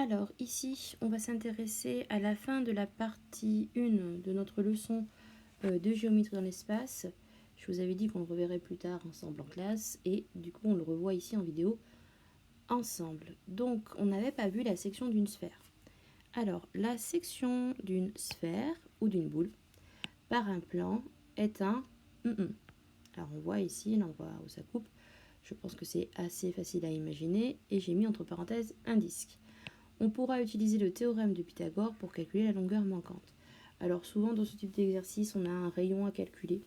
Alors, ici, on va s'intéresser à la fin de la partie 1 de notre leçon de géométrie dans l'espace. Je vous avais dit qu'on le reverrait plus tard ensemble en classe et du coup, on le revoit ici en vidéo ensemble. Donc, on n'avait pas vu la section d'une sphère. Alors, la section d'une sphère ou d'une boule par un plan est un Alors, on voit ici l'endroit où ça coupe. Je pense que c'est assez facile à imaginer et j'ai mis entre parenthèses un disque. On pourra utiliser le théorème de Pythagore pour calculer la longueur manquante. Alors souvent dans ce type d'exercice, on a un rayon à calculer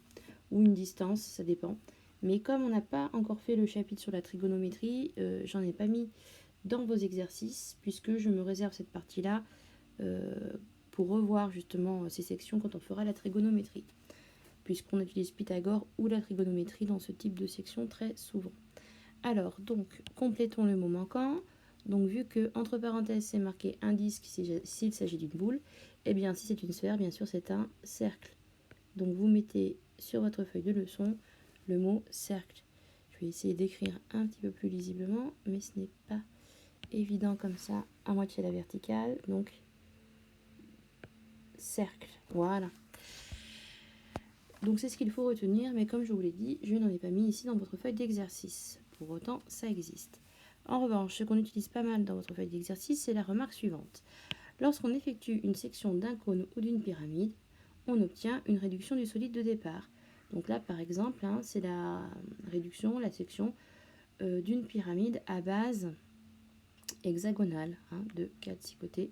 ou une distance, ça dépend. Mais comme on n'a pas encore fait le chapitre sur la trigonométrie, j'en ai pas mis dans vos exercices puisque je me réserve cette partie-là pour revoir justement ces sections quand on fera la trigonométrie, puisqu'on utilise Pythagore ou la trigonométrie dans ce type de section très souvent. Alors, donc, complétons le mot manquant. Donc, vu que, entre parenthèses, c'est marqué un disque s'il s'agit d'une boule, eh bien, si c'est une sphère, bien sûr, c'est un cercle. Donc, vous mettez sur votre feuille de leçon le mot cercle. Je vais essayer d'écrire un petit peu plus lisiblement, mais ce n'est pas évident comme ça, à moitié à la verticale. Donc, cercle. Voilà. Donc, c'est ce qu'il faut retenir, mais comme je vous l'ai dit, je n'en ai pas mis ici dans votre feuille d'exercice. Pour autant, ça existe. En revanche, ce qu'on utilise pas mal dans votre feuille d'exercice, c'est la remarque suivante. Lorsqu'on effectue une section d'un cône ou d'une pyramide, on obtient une réduction du solide de départ. Donc là, par exemple, c'est la réduction, la section d'une pyramide à base hexagonale, de 4-6 côtés.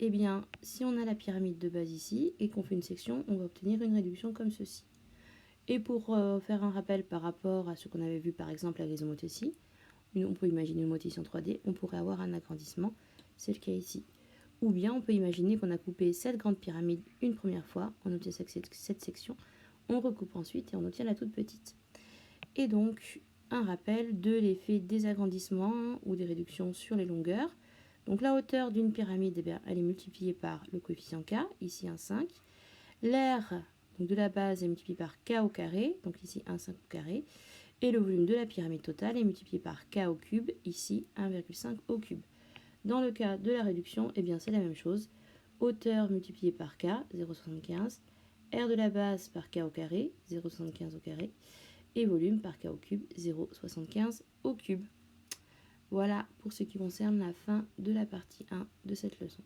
Eh bien, si on a la pyramide de base ici et qu'on fait une section, on va obtenir une réduction comme ceci. Et pour faire un rappel par rapport à ce qu'on avait vu par exemple avec les homothéties, on peut imaginer une homothétie en 3D, on pourrait avoir un agrandissement, c'est le cas ici. Ou bien on peut imaginer qu'on a coupé cette grande pyramide une première fois, on obtient cette section, on recoupe ensuite et on obtient la toute petite. Et donc, un rappel de l'effet des agrandissements ou des réductions sur les longueurs. Donc la hauteur d'une pyramide, elle est multipliée par le coefficient k, ici un 5. L'aire de la base est multiplié par k au carré, donc ici 1,5 au carré. Et le volume de la pyramide totale est multiplié par k au cube, ici 1,5 au cube. Dans le cas de la réduction, eh bien c'est la même chose. Hauteur multipliée par k, 0,75. Aire de la base par k au carré, 0,75 au carré. Et volume par k au cube, 0,75 au cube. Voilà pour ce qui concerne la fin de la partie 1 de cette leçon.